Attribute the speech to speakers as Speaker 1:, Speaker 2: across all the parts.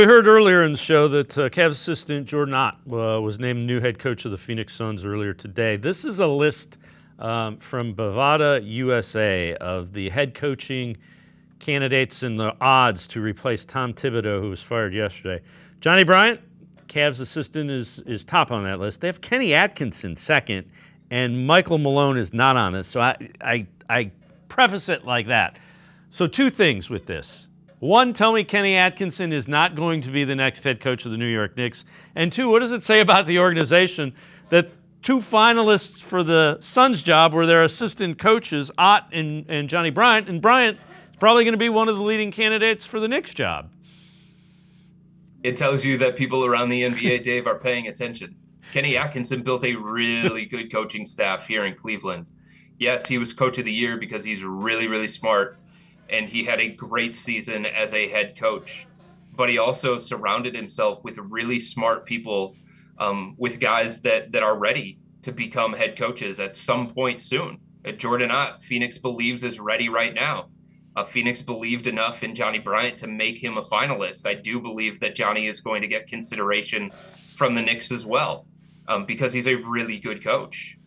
Speaker 1: We heard earlier in the show that Cavs assistant Jordan Ott was named new head coach of the Phoenix Suns earlier today. This is a list from Bovada USA of the head coaching candidates and the odds to replace Tom Thibodeau, who was fired yesterday. Johnny Bryant, Cavs assistant, is top on that list. They have Kenny Atkinson second, and Michael Malone is not on this. So I preface it like that. So two things with this. One, tell me Kenny Atkinson is not going to be the next head coach of the New York Knicks. And two, what does it say about the organization that two finalists for the Suns job were their assistant coaches, Ott and Johnny Bryant, and Bryant is probably going to be one of the leading candidates for the Knicks job.
Speaker 2: It tells you that people around the NBA, Dave, are paying attention. Kenny Atkinson built a really good coaching staff here in Cleveland. Yes, he was coach of the year because he's really, really smart, and he had a great season as a head coach. But he also surrounded himself with really smart people, with guys that are ready to become head coaches at some point soon. Jordan Ott, Phoenix believes, is ready right now. Phoenix believed enough in Johnny Bryant to make him a finalist. I do believe that Johnny is going to get consideration from the Knicks as well, because he's a really good coach.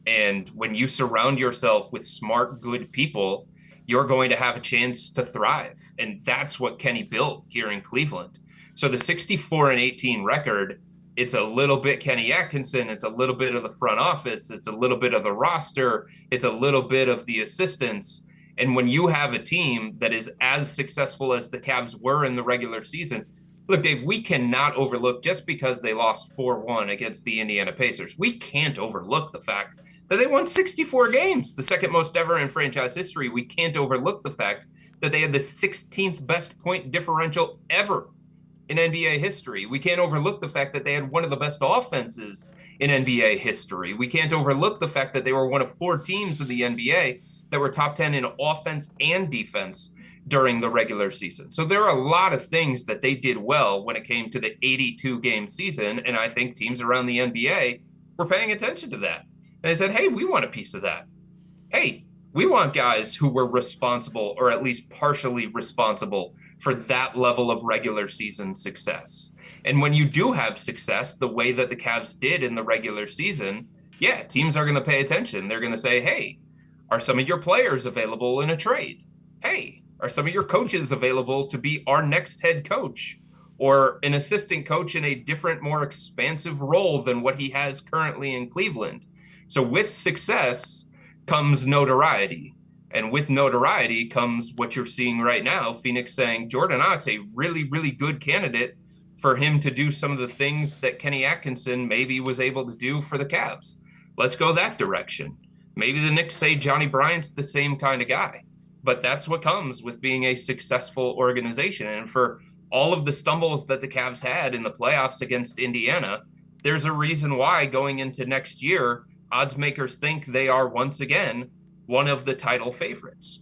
Speaker 2: And when you surround yourself with smart, good people, you're going to have a chance to thrive. And that's what Kenny built here in Cleveland. So the 64-18 record, it's a little bit Kenny Atkinson, it's a little bit of the front office, it's a little bit of the roster, it's a little bit of the assistants. And when you have a team that is as successful as the Cavs were in the regular season, look, Dave, we cannot overlook, just because they lost 4-1 against the Indiana Pacers, we can't overlook the fact that they won 64 games, the second most ever in franchise history. We can't overlook the fact that they had the 16th best point differential ever in NBA history. We can't overlook the fact that they had one of the best offenses in NBA history. We can't overlook the fact that they were one of 4 teams in the NBA that were top 10 in offense and defense during the regular season. So there are a lot of things that they did well when it came to the 82-game season, and I think teams around the NBA were paying attention to that. And they said, hey, we want a piece of that. Hey, we want guys who were responsible, or at least partially responsible, for that level of regular season success. And when you do have success the way that the Cavs did in the regular season, yeah, teams are going to pay attention. They're going to say, hey, are some of your players available in a trade? Hey, are some of your coaches available to be our next head coach or an assistant coach in a different, more expansive role than what he has currently in Cleveland? So with success comes notoriety. And with notoriety comes what you're seeing right now, Phoenix saying Jordan Ott's a really, really good candidate for him to do some of the things that Kenny Atkinson maybe was able to do for the Cavs. Let's go that direction. Maybe the Knicks say Johnny Bryant's the same kind of guy. But that's what comes with being a successful organization. And for all of the stumbles that the Cavs had in the playoffs against Indiana, there's a reason why going into next year, odds makers think they are once again one of the title favorites.